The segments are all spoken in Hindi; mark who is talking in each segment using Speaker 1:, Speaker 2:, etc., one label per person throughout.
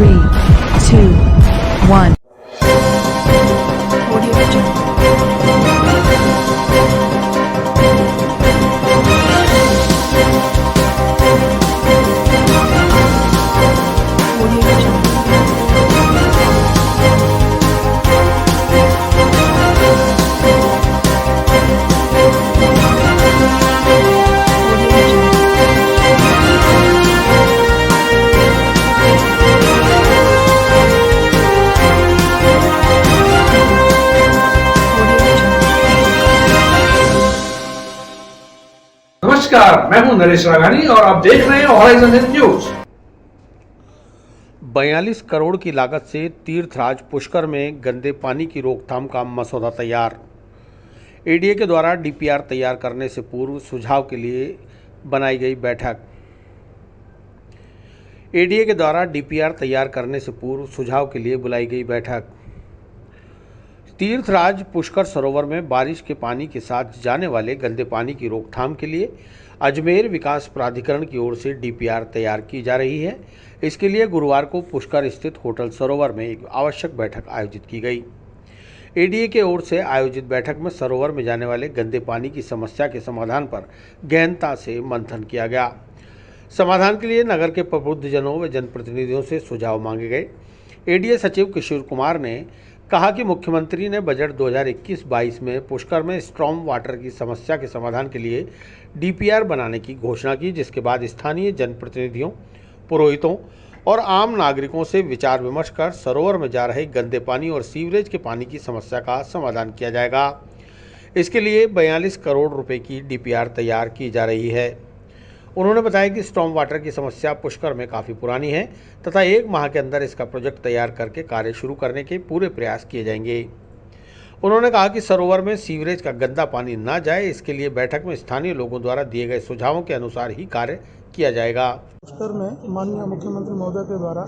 Speaker 1: 3, 2, 1. Audio Jungle. Audio Jungle. Audio Jungle. Audio Jungle.
Speaker 2: नमस्कार, मैं हूं नरेश राघानी और आप देख रहे हैं हॉराइजन न्यूज।
Speaker 3: 42 करोड़ की लागत से तीर्थराज पुष्कर में गंदे पानी की रोकथाम का मसौदा तैयार। एडीए के द्वारा डीपीआर तैयार करने से पूर्व सुझाव के लिए बनाई गई बैठक। एडीए के द्वारा डीपीआर तैयार करने से पूर्व सुझाव के लिए बुलाई गई बैठक। तीर्थराज पुष्कर सरोवर में बारिश के पानी के साथ जाने वाले गंदे पानी की रोकथाम के लिए अजमेर विकास प्राधिकरण की ओर से डीपीआर तैयार की जा रही है। इसके लिए गुरुवार को पुष्कर स्थित होटल सरोवर में एक आवश्यक बैठक आयोजित की गई। एडीए के ओर से आयोजित बैठक में सरोवर में जाने वाले गंदे पानी की समस्या के समाधान पर गहनता से मंथन किया गया। समाधान के लिए नगर के प्रबुद्धजनों व जनप्रतिनिधियों से सुझाव मांगे गए। एडीए सचिव किशोर कुमार ने कहा कि मुख्यमंत्री ने बजट 2021-22 में पुष्कर में स्ट्रॉम वाटर की समस्या के समाधान के लिए डीपीआर बनाने की घोषणा की, जिसके बाद स्थानीय जनप्रतिनिधियों, पुरोहितों और आम नागरिकों से विचार विमर्श कर सरोवर में जा रहे गंदे पानी और सीवरेज के पानी की समस्या का समाधान किया जाएगा। इसके लिए 42 करोड़ रुपए की डीपीआर तैयार की जा रही है। उन्होंने बताया कि स्टॉर्म वाटर की समस्या पुष्कर में काफ़ी पुरानी है तथा 1 माह के अंदर इसका प्रोजेक्ट तैयार करके कार्य शुरू करने के पूरे प्रयास किए जाएंगे। उन्होंने कहा कि सरोवर में सीवरेज का गंदा पानी न जाए, इसके लिए बैठक में स्थानीय लोगों द्वारा दिए गए सुझावों के अनुसार ही कार्य किया जाएगा।
Speaker 4: पुष्कर में माननीय मुख्यमंत्री महोदय के द्वारा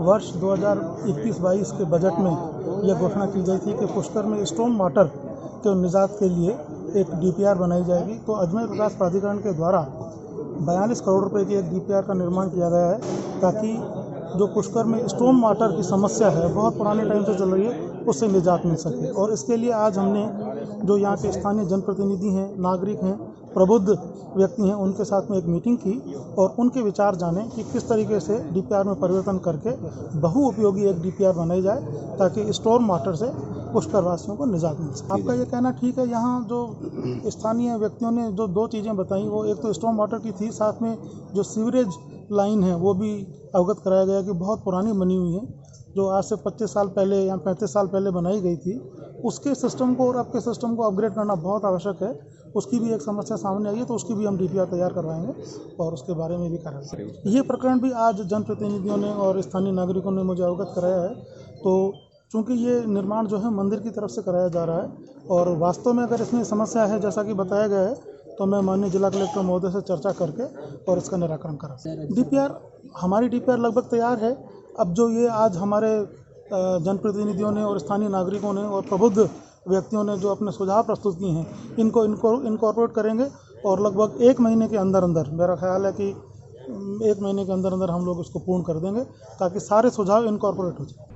Speaker 4: वर्ष 2021-22 के बजट में यह घोषणा की गई थी कि पुष्कर में स्टॉर्म वाटर के निजात के लिए एक डीपीआर बनाई जाएगी। तो अजमेर विकास प्राधिकरण के द्वारा 42 करोड़ रुपए की एक डीपीआर का निर्माण किया गया है, ताकि जो पुष्कर में स्टॉर्म वाटर की समस्या है बहुत पुराने टाइम से चल रही है, उससे निजात मिल सके। और इसके लिए आज हमने जो यहाँ के स्थानीय जनप्रतिनिधि हैं, नागरिक हैं, प्रबुद्ध व्यक्ति हैं, उनके साथ में एक मीटिंग की और उनके विचार जाने कि किस तरीके से डीपीआर में परिवर्तन करके बहुउपयोगी एक डीपीआर बनाई जाए, ताकि स्टॉर्म वाटर से पुष्कर वासियों को निजात मिल सके। आपका ये कहना ठीक है। यहाँ जो स्थानीय व्यक्तियों ने जो 2 चीज़ें बताई, वो एक तो स्टॉर्म वाटर की थी, साथ में जो सीवरेज लाइन है वो भी अवगत कराया गया कि बहुत पुरानी बनी हुई है, जो आज से 25 साल पहले या 35 साल पहले बनाई गई थी। उसके सिस्टम को और आपके सिस्टम को अपग्रेड करना बहुत आवश्यक है। उसकी भी एक समस्या सामने आई है, तो उसकी भी हम डीपीआर तैयार करवाएंगे और उसके बारे में भी कार्य करेंगे। ये प्रकरण भी आज जनप्रतिनिधियों ने और स्थानीय नागरिकों ने मुझे अवगत कराया है। तो चूँकि ये निर्माण जो है मंदिर की तरफ से कराया जा रहा है और वास्तव में अगर इसमें समस्या है जैसा कि बताया गया है, तो मैं माननीय जिला कलेक्टर महोदय से चर्चा करके और इसका निराकरण करा। हमारी डीपीआर लगभग तैयार है। अब जो ये आज हमारे जनप्रतिनिधियों ने और स्थानीय नागरिकों ने और प्रबुद्ध व्यक्तियों ने जो अपने सुझाव प्रस्तुत किए हैं, इनको इनकॉर्पोरेट करेंगे और लगभग 1 महीने के अंदर अंदर, मेरा ख्याल है कि 1 महीने के अंदर अंदर हम लोग इसको पूर्ण कर देंगे, ताकि सारे सुझाव इनकॉर्पोरेट हो जाए।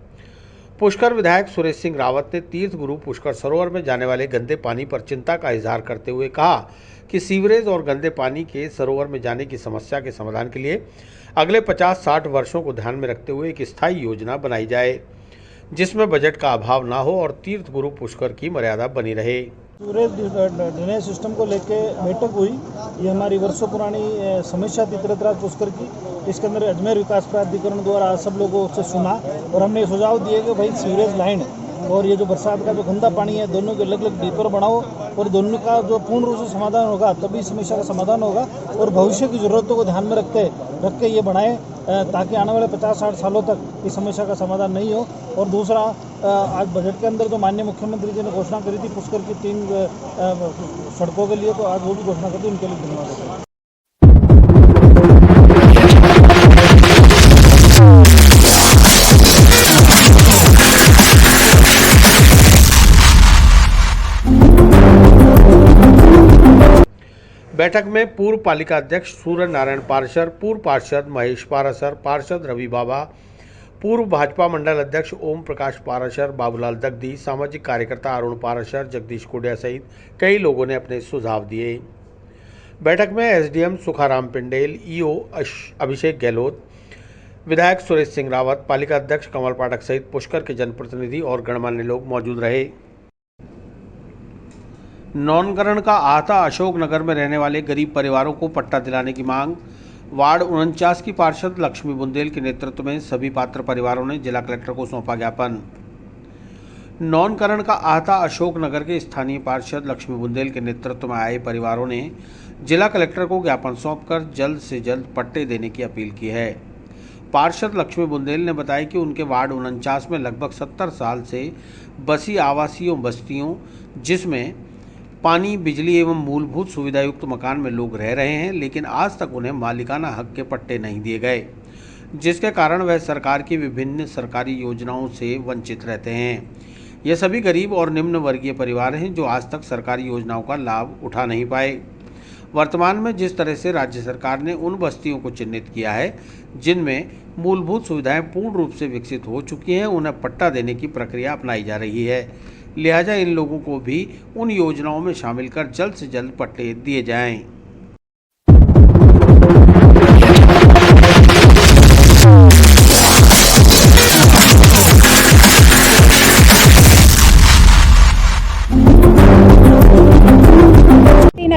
Speaker 3: पुष्कर विधायक सुरेश सिंह रावत ने तीर्थ गुरु पुष्कर सरोवर में जाने वाले गंदे पानी पर चिंता का इजहार करते हुए कहा कि सीवरेज और गंदे पानी के सरोवर में जाने की समस्या के समाधान के लिए अगले 50-60 वर्षों को ध्यान में रखते हुए एक स्थायी योजना बनाई जाए, जिसमें बजट का अभाव ना हो और तीर्थ गुरु पुष्कर की मर्यादा बनी रहे।
Speaker 5: सीवरेज ड्रेनेज सिस्टम को लेके बैठक हुई। ये हमारी वर्षों पुरानी समस्या थी तीर्थराज पुष्कर की। इसके अंदर अजमेर विकास प्राधिकरण द्वारा सब लोगों से सुना और हमने सुझाव दिए कि भाई सीवरेज लाइन और ये जो बरसात का जो गंदा पानी है, दोनों के अलग अलग डीपर बनाओ और दोनों का जो पूर्ण रूप से समाधान होगा तभी समस्या का समाधान होगा। और भविष्य की ज़रूरतों को ध्यान में रख के ये बनाएं, ताकि आने वाले 50-60 सालों तक इस समस्या का समाधान नहीं हो। और दूसरा, आज बजट के अंदर जो माननीय मुख्यमंत्री जी ने घोषणा करी थी पुष्कर की 3 सड़कों के लिए, तो आज वो भी घोषणा कर दी। उनके लिए धन्यवाद।
Speaker 3: बैठक में पूर्व पालिका अध्यक्ष सूर्य नारायण पारसर, पूर्व पार्षद महेश पारसर, पार्षद रवि बाबा, पूर्व भाजपा मंडल अध्यक्ष ओम प्रकाश पाराशर, बाबूलाल दगदी, सामाजिक कार्यकर्ता अरुण पाराशर, जगदीश कोडिया सहित कई लोगों ने अपने सुझाव दिए। बैठक में एसडीएम सुखाराम पिंडेल, ईओ अभिषेक गहलोत, विधायक सुरेश सिंह रावत, पालिका अध्यक्ष कमल पाठक सहित पुष्कर के जनप्रतिनिधि और गणमान्य लोग मौजूद रहे। नौनकरण का आहता अशोकनगर में रहने वाले गरीब परिवारों को पट्टा दिलाने की मांग। वार्ड 49 की पार्षद लक्ष्मी बुंदेल के नेतृत्व में सभी पात्र परिवारों ने जिला कलेक्टर को सौंपा ज्ञापन। नौनकरण का आहता अशोकनगर के स्थानीय पार्षद लक्ष्मी बुंदेल के नेतृत्व में आए परिवारों ने जिला कलेक्टर को ज्ञापन सौंपकर जल्द से जल्द पट्टे देने की अपील की है। पार्षद लक्ष्मी बुंदेल ने बताया कि उनके वार्ड 49 में लगभग 70 साल से बसी आवासीय बस्तियों, जिसमें पानी, बिजली एवं मूलभूत सुविधायुक्त मकान में लोग रह रहे हैं, लेकिन आज तक उन्हें मालिकाना हक के पट्टे नहीं दिए गए, जिसके कारण वह सरकार की विभिन्न सरकारी योजनाओं से वंचित रहते हैं। ये सभी गरीब और निम्न वर्गीय परिवार हैं जो आज तक सरकारी योजनाओं का लाभ उठा नहीं पाए। वर्तमान में जिस तरह से राज्य सरकार ने उन बस्तियों को चिन्हित किया है जिनमें मूलभूत सुविधाएं पूर्ण रूप से विकसित हो चुकी हैं, उन्हें पट्टा देने की प्रक्रिया अपनाई जा रही है। लिहाजा इन लोगों को भी उन योजनाओं में शामिल कर जल्द से जल्द पट्टे दिए जाएं।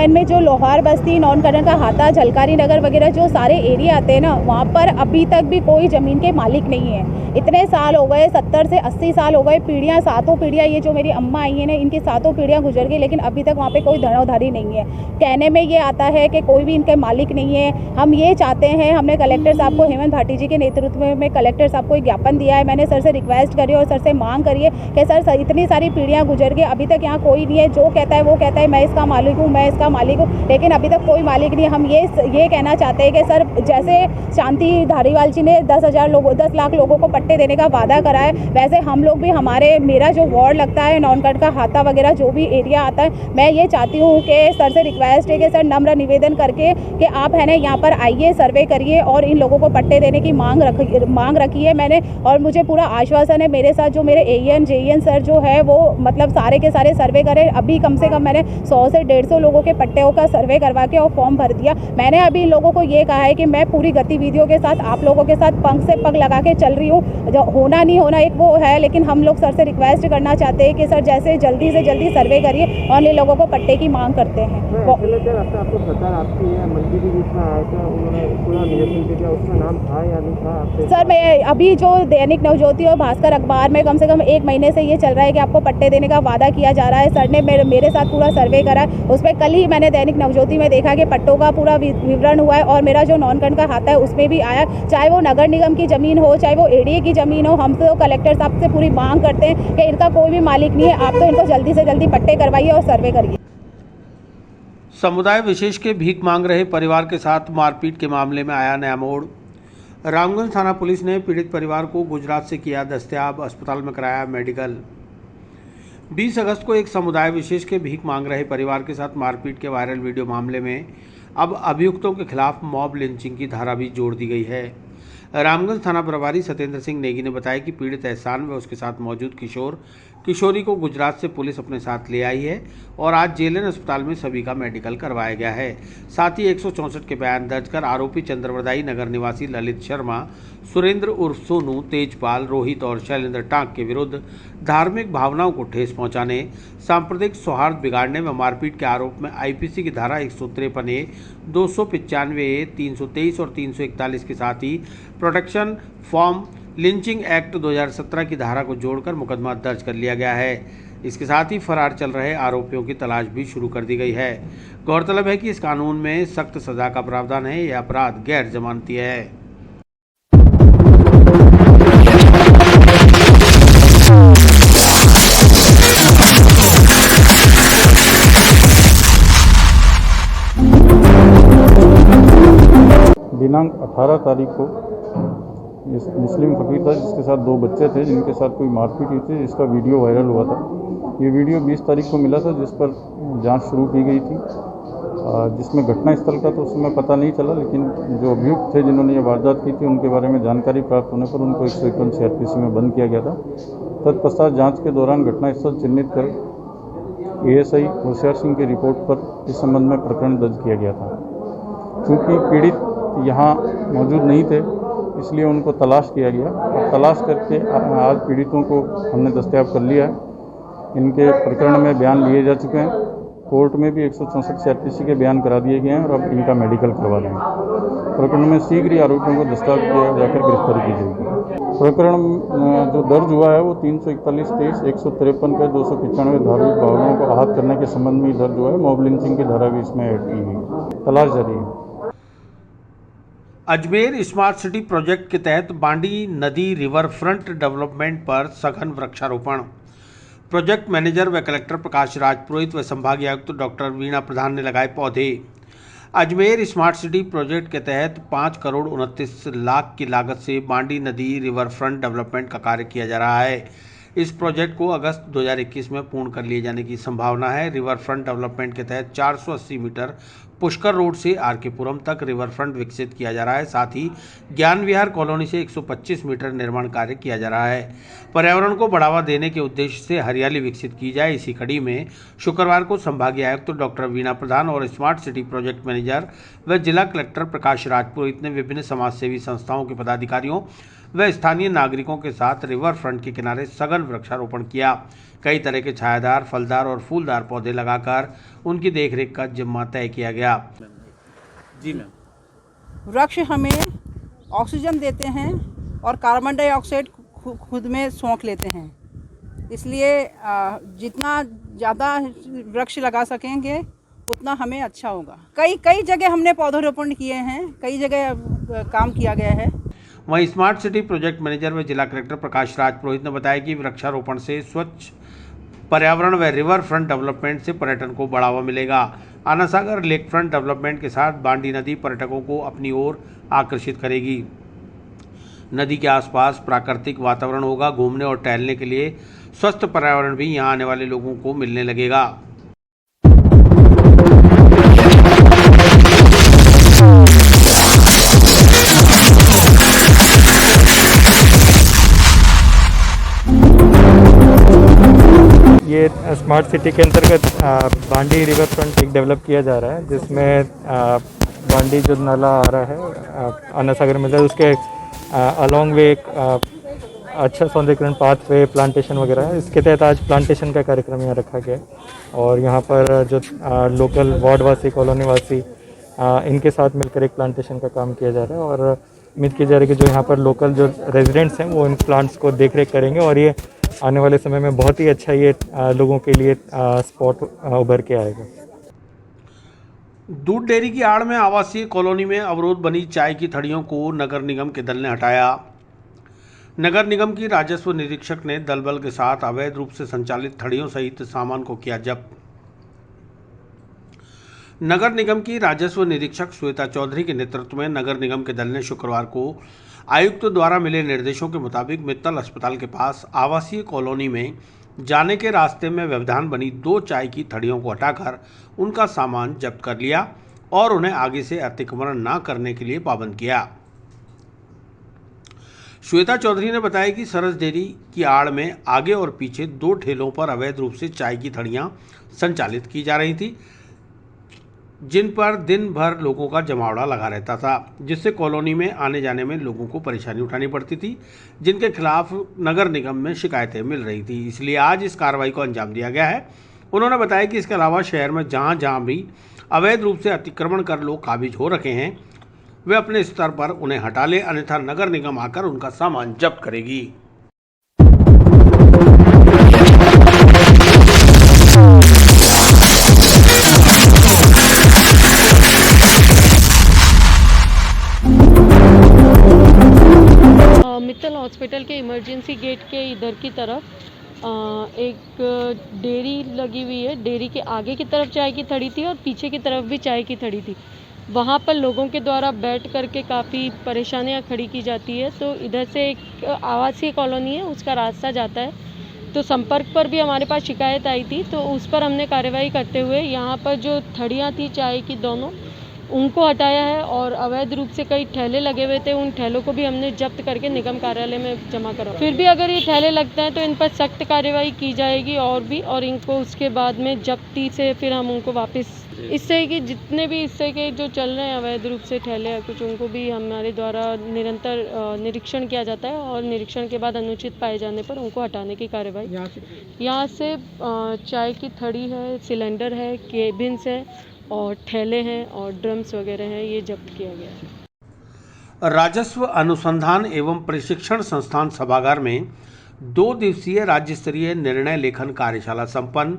Speaker 6: में जो लोहार बस्ती, नौनकरण का हाता, झलकारी नगर वगैरह जो सारे एरिया आते हैं ना, वहाँ पर अभी तक भी कोई ज़मीन के मालिक नहीं है। इतने साल हो गए, 70 से 80 साल हो गए, पीढ़ियाँ, सातों पीढ़ियाँ, ये जो मेरी अम्मा आई है ना, इनकी सातों पीढ़ियाँ गुजर गई, लेकिन अभी तक वहाँ पे कोई धड़ोधारी नहीं है। कहने में ये आता है कि कोई भी इनके मालिक नहीं है। हम ये चाहते हैं, हमने कलेक्टर साहब को, हेमंत भाटी जी के नेतृत्व में कलेक्टर साहब को एक ज्ञापन दिया है। मैंने सर से रिक्वेस्ट करी और सर से मांग करी है कि सर इतनी सारी पीढ़ियाँ गुजर गई, अभी तक यहाँ कोई नहीं है। जो कहता है वो कहता है मैं इसका मालिक हूँ, मैं इसका मालिक हूँ, लेकिन अभी तक कोई मालिक नहीं है। हम ये कहना चाहते हैं कि सर, जैसे शांति धारीवाल जी ने 10 लाख लोगों को पट्टे देने का वादा करा है, वैसे हम लोग भी, मेरा जो वार्ड लगता है नौनकरण का हाता वगैरह जो भी एरिया आता है, मैं ये चाहती हूँ कि सर से रिक्वेस्ट है कि सर नम्र निवेदन करके कि आप है ना यहाँ पर आइए, सर्वे करिए और इन लोगों को पट्टे देने की मांग रखी है मैंने। और मुझे पूरा आश्वासन है, मेरे साथ जो मेरे AEN JEN सर जो है वो मतलब सारे के सारे सर्वे करें। अभी कम से कम मैंने 100 से 150 लोगों के पट्टेों का सर्वे करवा के और फॉर्म भर दिया। मैंने अभी इन लोगों को ये कहा है कि मैं पूरी गतिविधियों के साथ आप लोगों के साथ पंख से पग लगा के चल रही हूँ। होना नहीं होना एक वो है, लेकिन हम लोग सर से रिक्वेस्ट करना चाहते हैं कि सर जैसे जल्दी से जल्दी सर्वे करिए और इन लोगों को पट्टे की मांग करते हैं।
Speaker 7: आपको सरकार आपकी है, मंत्री के बीच में आया था, उन्होंने पूरा निरीक्षण किया, उसका नाम था या नहीं था आपसे? सर,
Speaker 6: मैं अभी जो दैनिक नवज्योति और भास्कर अखबार में कम से कम 1 महीने से ये चल रहा है कि आपको पट्टे देने का वादा किया जा रहा है। सर ने मेरे साथ पूरा सर्वे करा, उसमें कल ही मैंने दैनिक नवज्योति में देखा कि पट्टों का पूरा विवरण हुआ है और मेरा जो नौनकरण का हाता है उसमें भी आया। चाहे वो नगर निगम की ज़मीन हो, चाहे वो ADA की ज़मीन हो, हम तो कलेक्टर साहब से पूरी मांग करते हैं कि इनका कोई भी मालिक नहीं है। आप तो इनको जल्दी से जल्दी पट्टे करवाइए और सर्वे करिए।
Speaker 3: समुदाय विशेष के भीख मांग रहे परिवार के साथ मारपीट के मामले में आया नया मोड़। रामगंज थाना पुलिस ने पीड़ित परिवार को गुजरात से किया दस्तयाब, अस्पताल में कराया मेडिकल। 20 अगस्त को एक समुदाय विशेष के भीख मांग रहे परिवार के साथ मारपीट के वायरल वीडियो मामले में अब अभियुक्तों के खिलाफ मॉब लिंचिंग की धारा भी जोड़ दी गई है। रामगंज थाना प्रभारी सत्येंद्र सिंह नेगी ने बताया कि पीड़ित एहसान व उसके साथ मौजूद किशोरी को गुजरात से पुलिस अपने साथ ले आई है और आज जेएलएन अस्पताल में सभी का मेडिकल करवाया गया है। साथ ही 164 के बयान दर्ज कर आरोपी चंद्रवरदाई नगर निवासी ललित शर्मा, सुरेंद्र उर्फ सोनू, तेजपाल, रोहित और शैलेंद्र टांक के विरुद्ध धार्मिक भावनाओं को ठेस पहुंचाने, सांप्रदायिक सौहार्द बिगाड़ने व मारपीट के आरोप में IPC की धारा 153A, 295A, 323 और 341 के साथ ही प्रोटेक्शन फॉर्म लिंचिंग एक्ट 2017 की धारा को जोड़कर मुकदमा दर्ज कर लिया गया है। इसके साथ ही फरार चल रहे आरोपियों की तलाश भी शुरू कर दी गई है। गौरतलब है कि इस कानून में सख्त सजा का प्रावधान है। यह अपराध गैर जमानती है।
Speaker 8: दिनांक 18 तारीख को इस मुस्लिम फकीर था जिसके साथ 2 बच्चे थे जिनके साथ कोई मारपीट हुई थी, इसका वीडियो वायरल हुआ था। ये वीडियो 20 तारीख को मिला था जिस पर जांच शुरू की गई थी जिसमें घटनास्थल का तो उस समय पता नहीं चला, लेकिन जो अभियुक्त थे जिन्होंने ये वारदात की थी उनके बारे में जानकारी प्राप्त होने पर उनको 151 CRPC में बंद किया गया था। तत्पश्चात जांच के दौरान घटनास्थल चिन्हित कर ASI होशियार सिंह की रिपोर्ट पर इस संबंध में प्रकरण दर्ज किया गया था। चूँकि पीड़ित यहाँ मौजूद नहीं थे, इसलिए उनको तलाश किया गया और तलाश करके आज पीड़ितों को हमने दस्तयाब कर लिया है। इनके प्रकरण में बयान लिए जा चुके हैं। कोर्ट में भी 164 CRPC के बयान करा दिए गए हैं और अब इनका मेडिकल करवा देंगे। प्रकरण में शीघ्र ही आरोपियों को दस्तयाब किया जाकर गिरफ्तारी की जाएगी। प्रकरण जो दर्ज हुआ है वो 341-23, 153 के 295 धार्मिक भावनाओं को आहत करने के संबंध में दर्ज हुआ है। मॉब लिंचिंग की धारा भी इसमें ऐड की गई। तलाश जारी है।
Speaker 3: अजमेर स्मार्ट सिटी प्रोजेक्ट के तहत बांडी नदी रिवर फ्रंट डेवलपमेंट पर सघन वृक्षारोपण। प्रोजेक्ट मैनेजर व कलेक्टर प्रकाश राज पुरोहित व संभागीय आयुक्त डॉक्टर वीणा प्रधान ने लगाए पौधे। अजमेर स्मार्ट सिटी प्रोजेक्ट के तहत 5 करोड़ 29 लाख की लागत से बांडी नदी रिवर फ्रंट डेवलपमेंट का कार्य किया जा रहा है। इस प्रोजेक्ट को अगस्त 2021 में पूर्ण कर लिए जाने की संभावना है। रिवर फ्रंट डेवलपमेंट के तहत 480 मीटर पुष्कर रोड से आरकेपुरम तक रिवर फ्रंट विकसित किया जा रहा है। साथ ही ज्ञान विहार कॉलोनी से 125 मीटर निर्माण कार्य किया जा रहा है। पर्यावरण को बढ़ावा देने के उद्देश्य से हरियाली विकसित की जाए। इसी कड़ी में शुक्रवार को संभागीय आयुक्त डॉक्टर वीणा प्रधान और स्मार्ट सिटी प्रोजेक्ट मैनेजर व जिला कलेक्टर प्रकाश राज पुरोहित ने विभिन्न समाजसेवी संस्थाओं के पदाधिकारियों व स्थानीय नागरिकों के साथ रिवर फ्रंट के किनारे सघन वृक्षारोपण किया। कई तरह के छायादार, फलदार और फूलदार पौधे लगाकर उनकी देखरेख का जिम्मा तय किया गया।
Speaker 9: जी मैम। वृक्ष हमें ऑक्सीजन देते हैं और कार्बन डाइऑक्साइड खुद में सोख लेते हैं, इसलिए जितना ज़्यादा वृक्ष लगा सकेंगे उतना हमें अच्छा होगा। कई जगह हमने पौधरोपण किए हैं, कई जगह काम किया गया है।
Speaker 3: वहीं स्मार्ट सिटी प्रोजेक्ट मैनेजर व जिला कलेक्टर प्रकाश राज पुरोहित ने बताया कि वृक्षारोपण से स्वच्छ पर्यावरण व रिवर फ्रंट डेवलपमेंट से पर्यटन को बढ़ावा मिलेगा। आना सागर लेक फ्रंट डेवलपमेंट के साथ बांडी नदी पर्यटकों को अपनी ओर आकर्षित करेगी। नदी के आसपास प्राकृतिक वातावरण होगा। घूमने और टहलने के लिए स्वस्थ पर्यावरण भी यहां आने वाले लोगों को मिलने लगेगा।
Speaker 10: ये स्मार्ट सिटी के अंतर्गत बांडी रिवर फ्रंट एक डेवलप किया जा रहा है, जिसमें बांडी जो नाला आ रहा है आना सागर में, उसके अलॉन्ग वे एक अच्छा सौंदर्यीकरण पाथवे प्लांटेशन वगैरह है। इसके तहत आज प्लांटेशन का कार्यक्रम यहाँ रखा गया और यहाँ पर जो लोकल वार्ड वासी, कॉलोनी वासी, इनके साथ मिलकर एक प्लांटेशन का काम किया जा रहा है और उम्मीद की जा रही है कि जो यहाँ पर लोकल जो रेजिडेंट्स हैं वो इन प्लांट्स को देख रेख करेंगे और ये आने वाले समय में बहुत ही अच्छा ये लोगों के लिए स्पॉट उभर के आएगा।
Speaker 3: दूध डेयरी की आड़ में आवासीय कॉलोनी में अवरोध बनी चाय की थड़ियों को नगर निगम के दल ने हटाया। नगर निगम की राजस्व निरीक्षक ने दलबल के साथ अवैध रूप से संचालित थड़ियों सहित सामान को किया जब्त। नगर निगम की राजस्व निरीक्षक श्वेता चौधरी के नेतृत्व में नगर निगम के दल ने शुक्रवार को आयुक्त द्वारा मिले निर्देशों के मुताबिक मित्तल अस्पताल के पास आवासीय कॉलोनी में जाने के रास्ते में व्यवधान बनी 2 चाय की थड़ियों को हटाकर उनका सामान जब्त कर लिया और उन्हें आगे से अतिक्रमण न करने के लिए पाबंद किया। श्वेता चौधरी ने बताया कि सरस डेयरी की आड़ में आगे और पीछे 2 ठेलों पर अवैध रूप से चाय की थड़ियां संचालित की जा रही थी, जिन पर दिन भर लोगों का जमावड़ा लगा रहता था, जिससे कॉलोनी में आने जाने में लोगों को परेशानी उठानी पड़ती थी, जिनके खिलाफ नगर निगम में शिकायतें मिल रही थी। इसलिए आज इस कार्रवाई को अंजाम दिया गया है। उन्होंने बताया कि इसके अलावा शहर में जहां जहां भी अवैध रूप से अतिक्रमण कर लोग काबिज हो रखे हैं, वे अपने स्तर पर उन्हें हटा ले, अन्यथा नगर निगम आकर उनका सामान जब्त करेगी।
Speaker 11: मित्तल हॉस्पिटल के इमरजेंसी गेट के इधर की तरफ एक डेयरी लगी हुई है। डेयरी के आगे की तरफ चाय की थड़ी थी और पीछे की तरफ भी चाय की थड़ी थी। वहाँ पर लोगों के द्वारा बैठ करके काफ़ी परेशानियाँ खड़ी की जाती है। तो इधर से एक आवासीय कॉलोनी है, उसका रास्ता जाता है। तो संपर्क पर भी हमारे पास शिकायत आई थी, तो उस पर हमने कार्रवाई करते हुए यहाँ पर जो थड़ियाँ थी चाय की दोनों, उनको हटाया है और अवैध रूप से कई ठेले लगे हुए थे, उन ठेलों को भी हमने जब्त करके निगम कार्यालय में जमा करा। फिर भी अगर ये ठेले लगते हैं तो इन पर सख्त कार्रवाई की जाएगी और इनको उसके बाद में जब्ती से फिर हम उनको वापस, इससे कि जितने भी इससे के जो चल रहे हैं अवैध रूप से ठेले हैं कुछ, उनको भी हमारे द्वारा निरंतर निरीक्षण किया जाता है और निरीक्षण के बाद अनुचित पाए जाने पर उनको हटाने की कार्रवाई। यहाँ से चाय की थड़ी है, सिलेंडर है, केबिन्स है और ठेले हैं और ड्रम्स वगैरह हैं, ये जब्त किया गया है।
Speaker 3: राजस्व अनुसंधान एवं प्रशिक्षण संस्थान सभागार में 2 दिवसीय राज्य स्तरीय निर्णय लेखन कार्यशाला संपन्न।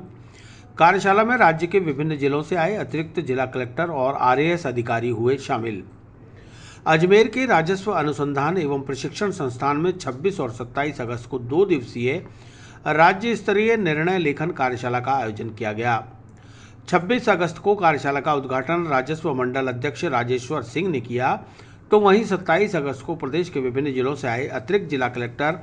Speaker 3: कार्यशाला में राज्य के विभिन्न जिलों से आए अतिरिक्त जिला कलेक्टर और आरएएस अधिकारी हुए शामिल। अजमेर के राजस्व अनुसंधान एवं प्रशिक्षण संस्थान में 26 और 27 अगस्त को 2 दिवसीय राज्य स्तरीय निर्णय लेखन कार्यशाला का आयोजन किया गया। 26 अगस्त को कार्यशाला का उद्घाटन राजस्व मंडल अध्यक्ष राजेश्वर सिंह ने किया, तो वहीं 27 अगस्त को प्रदेश के विभिन्न जिलों से आए अतिरिक्त जिला कलेक्टर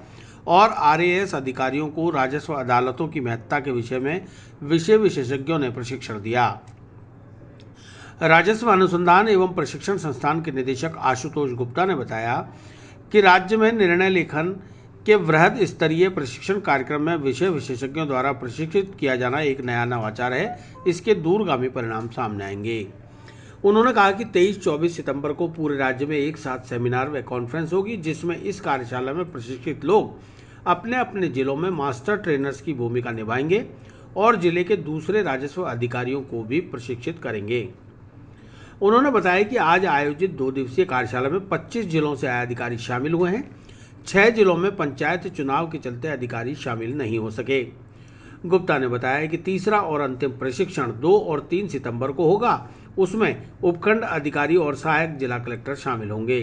Speaker 3: और आरएएस अधिकारियों को राजस्व अदालतों की महत्ता के विषय में विषय विशेषज्ञों ने प्रशिक्षण दिया। राजस्व अनुसंधान एवं प्रशिक्षण संस्थान के निदेशक आशुतोष गुप्ता ने बताया कि राज्य में निर्णय लेखन के वृहद स्तरीय प्रशिक्षण कार्यक्रम में विषय विशेषज्ञों द्वारा प्रशिक्षित किया जाना एक नया नवाचार है। इसके दूरगामी परिणाम सामने आएंगे। उन्होंने कहा कि 23-24 सितंबर को पूरे राज्य में एक साथ सेमिनार व कॉन्फ्रेंस होगी, जिसमें इस कार्यशाला में प्रशिक्षित लोग अपने अपने जिलों में मास्टर ट्रेनर्स की भूमिका निभाएंगे और जिले के दूसरे राजस्व अधिकारियों को भी प्रशिक्षित करेंगे। उन्होंने बताया कि आज आयोजित 2 दिवसीय कार्यशाला में 25 जिलों से आए अधिकारी शामिल हुए हैं। 6 जिलों में पंचायत चुनाव के चलते अधिकारी शामिल नहीं हो सके। गुप्ता ने बताया कि तीसरा और अंतिम प्रशिक्षण 2 और 3 सितंबर को होगा। उसमें उपखंड अधिकारी और सहायक जिला कलेक्टर शामिल होंगे।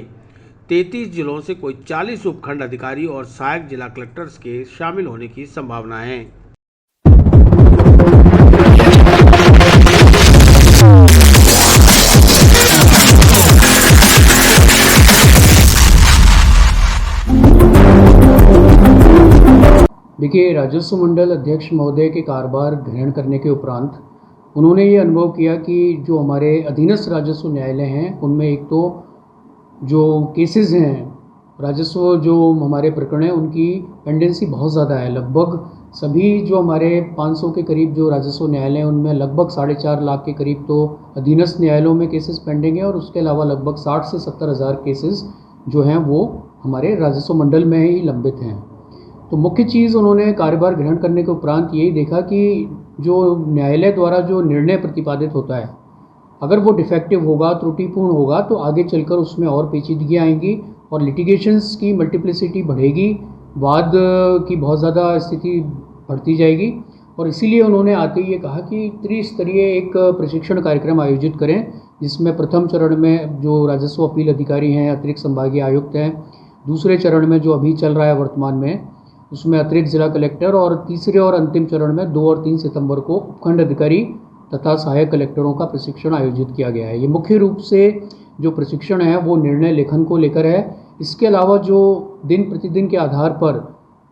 Speaker 3: 33 जिलों से कोई 40 उपखंड अधिकारी और सहायक जिला कलेक्टर्स के शामिल होने की संभावना है।
Speaker 12: देखिए, राजस्व मंडल अध्यक्ष महोदय के कार्यभार ग्रहण करने के उपरांत उन्होंने ये अनुभव किया कि जो हमारे अधीनस्थ राजस्व न्यायालय हैं उनमें एक तो जो केसेस हैं, राजस्व जो हमारे प्रकरण हैं, उनकी पेंडेंसी बहुत ज़्यादा है। लगभग सभी जो हमारे 500 के करीब जो राजस्व न्यायालय हैं उनमें लगभग 4.5 लाख के करीब तो अधीनस्थ न्यायालयों में केसेस पेंडिंग है और उसके अलावा लगभग 60 से 70 हज़ार केसेस जो हैं वो हमारे राजस्व मंडल में ही लंबित हैं। तो मुख्य चीज़ उन्होंने कार्यभार ग्रहण करने के उपरांत यही देखा कि जो न्यायालय द्वारा जो निर्णय प्रतिपादित होता है, अगर वो डिफेक्टिव होगा, त्रुटिपूर्ण होगा, तो आगे चलकर उसमें और पेचीदगियाँ आएंगी और लिटिगेशंस की मल्टीप्लिसिटी बढ़ेगी, वाद की बहुत ज़्यादा स्थिति बढ़ती जाएगी। और इसीलिए उन्होंने आते ही ये कहा कि त्रिस्तरीय एक प्रशिक्षण कार्यक्रम आयोजित करें, जिसमें प्रथम चरण में जो राजस्व अपील अधिकारी हैं, अतिरिक्त संभागीय आयुक्त हैं, दूसरे चरण में जो अभी चल रहा है वर्तमान में उसमें अतिरिक्त जिला कलेक्टर, और तीसरे और अंतिम चरण में 2 और 3 सितंबर को उपखंड अधिकारी तथा सहायक कलेक्टरों का प्रशिक्षण आयोजित किया गया है। ये मुख्य रूप से जो प्रशिक्षण है वो निर्णय लेखन को लेकर है। इसके अलावा जो दिन प्रतिदिन के आधार पर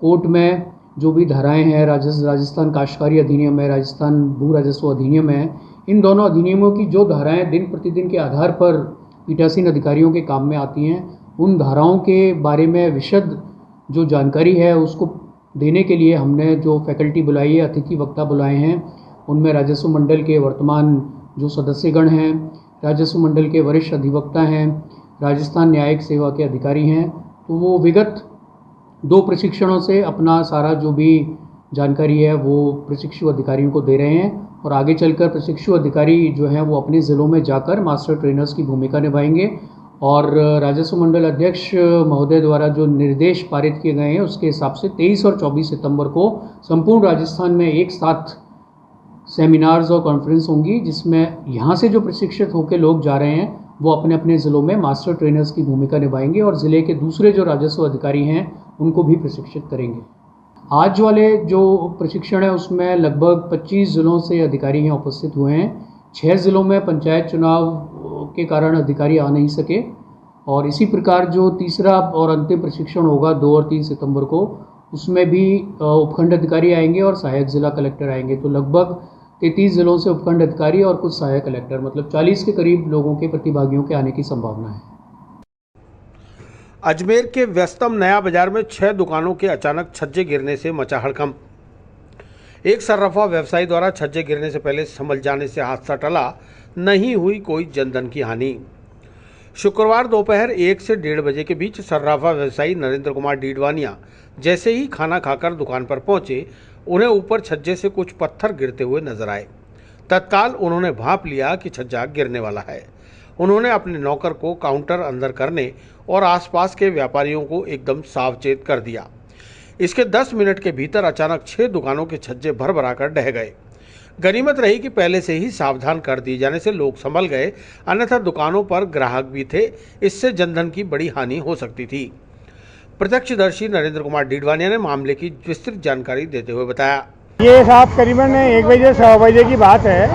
Speaker 12: कोर्ट में जो भी धाराएं हैं, राजस्थान काश्तकारी अधिनियम है, राजस्थान भू राजस्व अधिनियम है, इन दोनों अधिनियमों की जो धाराएं दिन प्रतिदिन के आधार पर पीठासीन अधिकारियों के काम में आती हैं, उन धाराओं के बारे में विशद जो जानकारी है उसको देने के लिए हमने जो फैकल्टी बुलाई है, अतिथि वक्ता बुलाए हैं। उनमें राजस्व मंडल के वर्तमान जो सदस्यगण हैं, राजस्व मंडल के वरिष्ठ अधिवक्ता हैं, राजस्थान न्यायिक सेवा के अधिकारी हैं। तो वो विगत 2 प्रशिक्षणों से अपना सारा जो भी जानकारी है वो प्रशिक्षु अधिकारियों को दे रहे हैं और आगे चलकर प्रशिक्षु अधिकारी जो हैं वो अपने ज़िलों में जाकर मास्टर ट्रेनर्स की भूमिका निभाएंगे। और राजस्व मंडल अध्यक्ष महोदय द्वारा जो निर्देश पारित किए गए हैं उसके हिसाब से 23 और 24 सितंबर को संपूर्ण राजस्थान में एक साथ सेमिनार्स और कॉन्फ्रेंस होंगी, जिसमें यहाँ से जो प्रशिक्षित होकर लोग जा रहे हैं वो अपने अपने ज़िलों में मास्टर ट्रेनर्स की भूमिका निभाएंगे और ज़िले के दूसरे जो राजस्व अधिकारी हैं उनको भी प्रशिक्षित करेंगे। आज वाले जो प्रशिक्षण है उसमें लगभग 25 ज़िलों से अधिकारी यहाँ उपस्थित हुए हैं। 6 ज़िलों में पंचायत चुनाव के कारण अधिकारी आ नहीं सके और इसी प्रकार जो तीसरा और अंतिम प्रशिक्षण होगा 2 और 3 सितंबर को, उसमें भी उपखंड अधिकारी आएंगे और सहायक जिला कलेक्टर आएंगे। तो लगभग 33 जिलों से उपखंड अधिकारी और कुछ सहायक कलेक्टर, मतलब 40 के करीब लोगों के प्रतिभागियों के आने की संभावना है।
Speaker 3: अजमेर के व्यस्तम नया बाजार में 6 दुकानों के अचानक छज्जे गिरने से मचा हड़कंप। एक सर्राफा व्यवसायी द्वारा छज्जे गिरने से पहले संभल जाने से हादसा टला, नहीं हुई कोई जनधन की हानि। शुक्रवार दोपहर 1 से 1:30 बजे के बीच सर्राफा व्यवसायी नरेंद्र कुमार डीडवानिया जैसे ही खाना खाकर दुकान पर पहुंचे, उन्हें ऊपर छज्जे से कुछ पत्थर गिरते हुए नजर आए। तत्काल उन्होंने भांप लिया कि छज्जा गिरने वाला है। उन्होंने अपने नौकर को काउंटर अंदर करने और आसपास के व्यापारियों को एकदम सावचेत कर दिया। इसके 10 मिनट के भीतर अचानक 6 दुकानों के छज्जे भर-भराकर ढह गए। गनीमत रही कि पहले से ही सावधान कर दिए जाने से लोग संभल गए, अन्यथा दुकानों पर ग्राहक भी थे। इससे जनधन की बड़ी हानि हो सकती थी। प्रत्यक्षदर्शी नरेंद्र कुमार डीडवानिया ने मामले की विस्तृत जानकारी देते हुए बताया,
Speaker 5: ये साहब करीबन 1 बजे 1:15 बजे की बात है।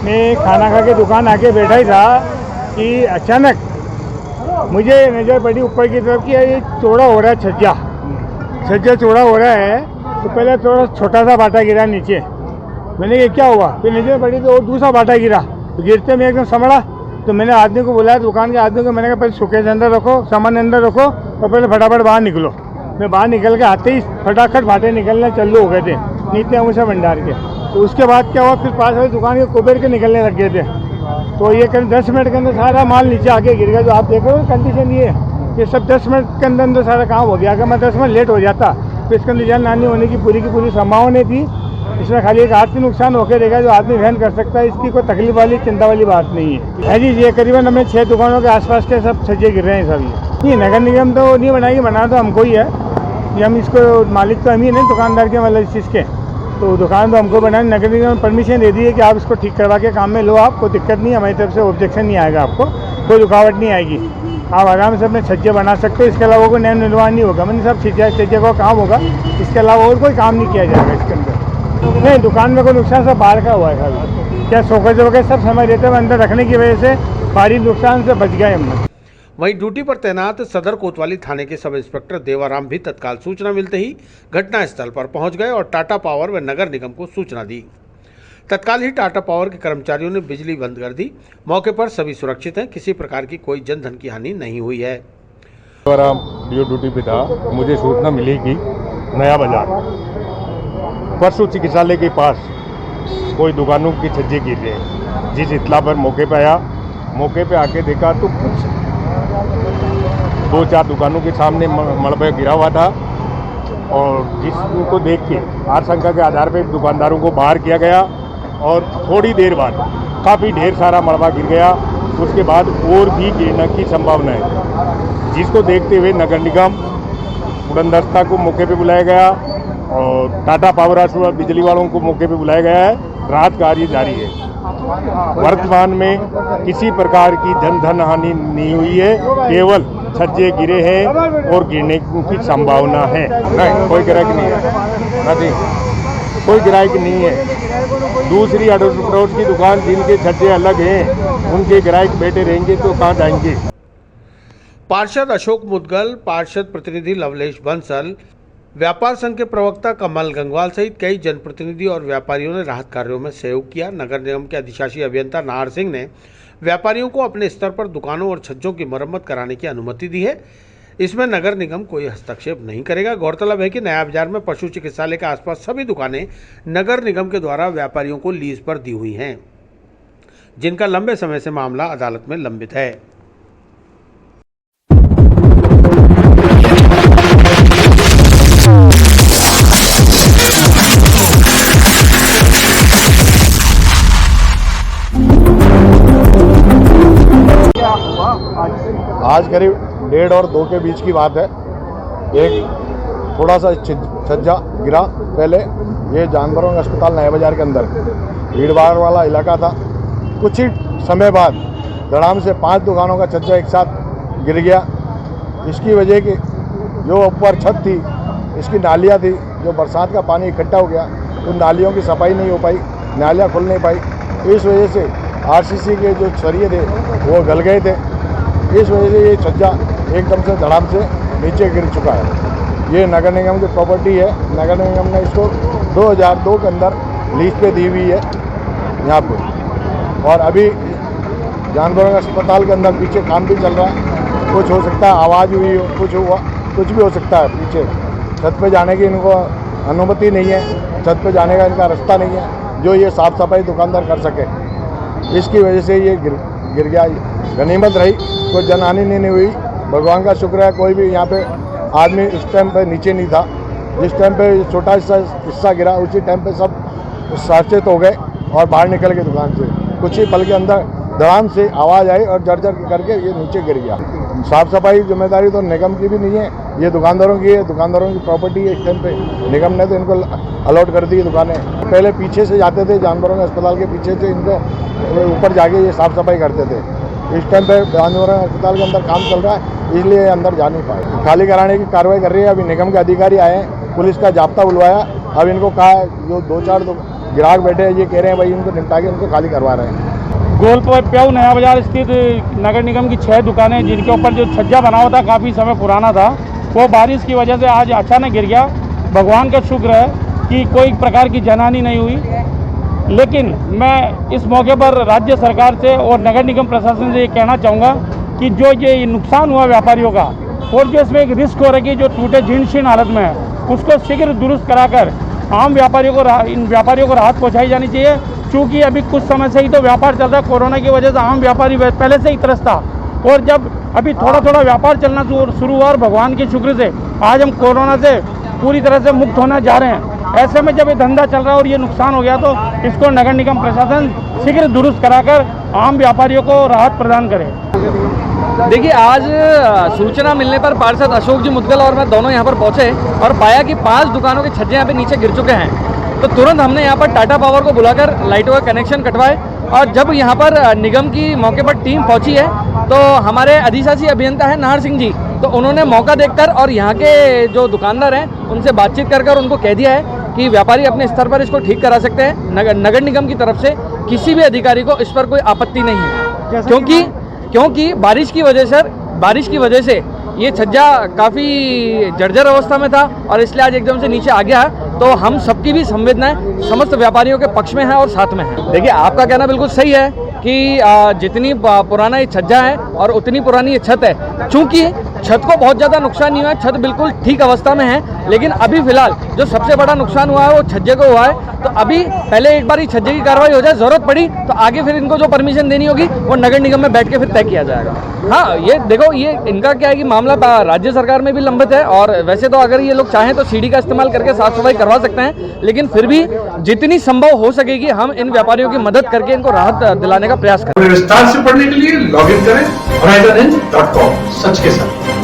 Speaker 5: मैं खाना खा के दुकान आके बैठा ही था कि अचानक मुझे नज़र पड़ी ऊपर की तरफ कि ये चौड़ा हो रहा है छज्जा चौड़ा हो रहा है। तो पहले थोड़ा छोटा सा बाटा गिरा नीचे, मैंने ये क्या हुआ, फिर नज़र पड़ी तो दूसरा बाटा गिरा। तो गिरते में एकदम संभला, तो मैंने आदमी को बुलाया, दुकान के आदमी को मैंने कहा पहले शोकेस अंदर रखो, सामान अंदर रखो और पहले फटाफट बाहर निकलो। मैं बाहर निकल के आते ही फटाफट बाटे निकलने चालू हो गए थे नीचे अमूसा भंडार के। तो उसके बाद क्या हुआ, फिर पास वाली दुकान के कुबेर के निकलने लग गए थे। तो ये करीब 10 मिनट के अंदर सारा माल नीचे आके गिर गया। जो आप देख रहे हो कंडीशन ये सब 10 मिनट के अंदर सारा काम हो गया। अगर मैं 10 मिनट लेट हो जाता तो इसके अंदर जान नानी होने की पूरी संभावना थी। इसमें खाली एक आर्थिक नुकसान होकर रहेगा जो आदमी वहन कर सकता है। इसकी कोई तकलीफ वाली चिंता वाली बात नहीं है जी। ये करीबन हमें 6 दुकानों के आसपास के सब छज्जे गिर रहे हैं सब। ये नगर निगम तो नहीं बनाएगी, बना तो हमको ही है। ये हम इसको मालिक तो हम ही नहीं, दुकानदार के मतलब इस चीज़ के। तो दुकान तो हमको बनाने, नगर निगम परमिशन दे दी है कि आप इसको ठीक करवा के काम में लो, आपको दिक्कत नहीं, हमारी तरफ से ऑब्जेक्शन नहीं आएगा, आपको कोई रुकावट नहीं आएगी, आप आराम से अपने छज्जे बना सकते हो। इसके अलावा कोई नया निर्माण नहीं होगा, मैंने सब छज्जे का काम होगा, इसके अलावा और कोई काम नहीं किया जाएगा इसके अंदर। नहीं, दुकान में कोई नुकसान सब बाहर का हुआ है खाली, क्या सोफे वगैरह सब समय रहते हुए अंदर रखने की वजह से भारी नुकसान से बच गए हम।
Speaker 3: वहीं ड्यूटी पर तैनात सदर कोतवाली थाने के सब इंस्पेक्टर देवाराम भी तत्काल सूचना मिलते ही घटनास्थल पर पहुंच गए और टाटा पावर व नगर निगम को सूचना दी। तत्काल ही टाटा पावर के कर्मचारियों ने बिजली बंद कर दी। मौके पर सभी सुरक्षित हैं, किसी प्रकार की कोई जनधन की हानि नहीं हुई है।
Speaker 13: ड्यूटी पे था, मुझे सूचना मिली कि नया बाजार पशु चिकित्सालय के पास कोई दुकानों की छज्जे गिर रहे हैं। जिस इत्तला पर मौके पे आया, मौके पे आके देखा तो कुछ 2-4 दुकानों के सामने मलबा गिरा हुआ था और जिसको देख के आशंका के आधार पर दुकानदारों को बाहर किया गया और थोड़ी देर बाद काफ़ी ढेर सारा मलबा गिर गया। उसके बाद और भी गिरने की संभावना है, जिसको देखते हुए नगर निगम उड़नदस्ता को मौके पे बुलाया गया और टाटा पावर हाउस और बिजली वालों को मौके पे बुलाया गया है। राहत कार्य जारी है। वर्तमान में किसी प्रकार की जनधन हानि नहीं हुई है, केवल छज्जे गिरे हैं और गिरने की संभावना है। नहीं, कोई ग्राहक नहीं है, नहीं, कोई ग्राहक नहीं है। दूसरी अड़ोस पड़ोस की दुकान जिनके छज्जे अलग हैं, उनके ग्राहक बैठे रहेंगे तो कहाँ जाएंगे।
Speaker 3: पार्षद अशोक मुदगल, पार्षद प्रतिनिधि लवलेश बंसल, व्यापार संघ के प्रवक्ता कमल गंगवाल सहित कई जनप्रतिनिधि और व्यापारियों ने राहत कार्यों में सहयोग किया। नगर निगम के अधिशासी अभियंता नाहर सिंह ने व्यापारियों को अपने स्तर पर दुकानों और छज्जों की मरम्मत कराने की अनुमति दी है। इसमें नगर निगम कोई हस्तक्षेप नहीं करेगा। गौरतलब है कि नया बाजार में पशु चिकित्सालय के आसपास सभी दुकानें नगर निगम के द्वारा व्यापारियों को लीज पर दी हुई हैं, जिनका लंबे समय से मामला अदालत में लंबित है।
Speaker 13: आज करीब 1:30 और 2 के बीच की बात है। एक थोड़ा सा छज्जा गिरा। पहले ये जानवरों के अस्पताल नया बाजार के अंदर भीड़ भाड़ वाला इलाका था। कुछ ही समय बाद धड़ाम से 5 दुकानों का छज्जा एक साथ गिर गया। इसकी वजह की जो ऊपर छत थी, इसकी नालियाँ थी, जो बरसात का पानी इकट्ठा हो गया, उन नालियों की सफाई नहीं हो पाई, नालियाँ खुल नहीं पाई। इस वजह से आरसीसी के जो सरिये थे वो गल गए थे। इस वजह से ये छज्जा एकदम से धड़ाम से नीचे गिर चुका है। ये नगर निगम की प्रॉपर्टी है। नगर निगम ने इसको 2002 के अंदर लीज पे दी हुई है यहाँ पे, और अभी जानवरों के अस्पताल के अंदर पीछे काम भी चल रहा है। कुछ हो सकता है आवाज़ हुई हो, कुछ हुआ, कुछ भी हो सकता है। पीछे छत पे जाने की इनको अनुमति नहीं है, छत पे जाने का इनका रास्ता नहीं है जो ये साफ़ सफाई दुकानदार कर सके। इसकी वजह से ये गिर गया। गनीमत रही, कोई जनहानि नहीं हुई, भगवान का शुक्र है। कोई भी यहाँ पे आदमी उस टाइम पे नीचे नहीं था। जिस टाइम पे छोटा हिस्सा गिरा उसी टाइम पे सब सचेत हो गए और बाहर निकल गए दुकान से। कुछ ही पल के अंदर धड़ाम से आवाज़ आई और जर करके ये नीचे गिर गया। साफ़ सफाई जिम्मेदारी तो निगम की भी नहीं है, ये दुकानदारों की है। दुकानदारों की प्रॉपर्टी है। इस टाइम पे निगम ने तो इनको अलॉट कर दी दुकानें। पहले पीछे से जाते थे, जानवरों के अस्पताल के पीछे से इनको ऊपर जाके ये साफ़ सफाई करते थे। इस टाइम पे जानवरों के अस्पताल के अंदर काम चल रहा है, इसलिए अंदर जा नहीं पाए। खाली कराने की कार्रवाई कर रही है। अभी निगम के अधिकारी आए हैं, पुलिस का जाब्ता बुलवाया। अब इनको कहा है, जो 2-4 ग्राहक बैठे हैं ये कह रहे हैं भाई इनको निपटा के इनको खाली करवा रहे हैं।
Speaker 5: गोलपुर प्याऊ नया बाजार स्थित नगर निगम की 6 दुकानें, जिनके ऊपर जो छज्जा बना हुआ था काफ़ी समय पुराना था, वो बारिश की वजह से आज अचानक गिर गया। भगवान का शुक्र है कि कोई प्रकार की जनहानि नहीं हुई। लेकिन मैं इस मौके पर राज्य सरकार से और नगर निगम प्रशासन से ये कहना चाहूँगा कि जो ये नुकसान हुआ व्यापारियों का, और जो इसमें एक रिस्क हो रहा है कि जो टूटे जीर्ण शीर्ण हालत में है, उसको शीघ्र दुरुस्त कराकर आम व्यापारियों को इन व्यापारियों को राहत पहुँचाई जानी चाहिए। चूँकि अभी कुछ समय से ही तो व्यापार चल रहा है, कोरोना की वजह से आम व्यापारी पहले से ही त्रस्त था, और जब अभी थोड़ा थोड़ा व्यापार चलना शुरू हुआ और भगवान के शुक्र से आज हम कोरोना से पूरी तरह से मुक्त होना जा रहे हैं। ऐसे में जब ये धंधा चल रहा है और ये नुकसान हो गया तो इसको नगर निगम प्रशासन शीघ्र दुरुस्त कराकर आम व्यापारियों को राहत प्रदान करे।
Speaker 14: देखिए, आज सूचना मिलने पर पार्षद अशोक जी मुदगल और मैं दोनों यहाँ पर पहुँचे और पाया कि 5 दुकानों के छज्जे यहाँ पे नीचे गिर चुके हैं। तो तुरंत हमने यहाँ पर टाटा पावर को बुलाकर लाइटों का कनेक्शन कटवाए, और जब यहाँ पर निगम की मौके पर टीम पहुँची है तो हमारे अधिशासी अभियंता है नाहर सिंह जी, तो उन्होंने मौका देखकर और यहाँ के जो दुकानदार हैं उनसे बातचीत कर उनको कह दिया है कि व्यापारी अपने स्तर पर इसको ठीक करा सकते हैं। नगर निगम की तरफ से किसी भी अधिकारी को इस पर कोई आपत्ति नहीं है, क्योंकि बारिश की वजह से ये छज्जा काफ़ी जर्जर अवस्था में था और इसलिए आज एकदम से नीचे आ गया। तो हम सबकी भी संवेदनाएं समस्त व्यापारियों के पक्ष में है और साथ में है। देखिए, आपका कहना बिल्कुल सही है कि जितनी पुराना ये छज्जा है और उतनी पुरानी ये छत है। चूँकि छत को बहुत ज़्यादा नुकसान नहीं हुआ है, छत बिल्कुल ठीक अवस्था में है, लेकिन अभी फिलहाल जो सबसे बड़ा नुकसान हुआ है वो छज्जे को हुआ है। तो अभी पहले एक बार ही छज्जे की कार्रवाई हो जाए, ज़रूरत पड़ी तो आगे फिर इनको जो परमिशन देनी होगी वो नगर निगम में बैठ के फिर तय किया जाएगा। हाँ, ये देखो, ये इनका क्या है कि मामला राज्य सरकार में भी लंबित है, और वैसे तो अगर ये लोग चाहें तो सीढ़ी का इस्तेमाल करके साफ सफाई करवा सकते हैं, लेकिन फिर भी जितनी संभव हो सकेगी हम इन व्यापारियों की मदद करके इनको राहत दिलाने का प्रयास करें।
Speaker 2: विस्तार से पढ़ने के लिए लॉग इन करें horizonhinj.com। सच के साथ।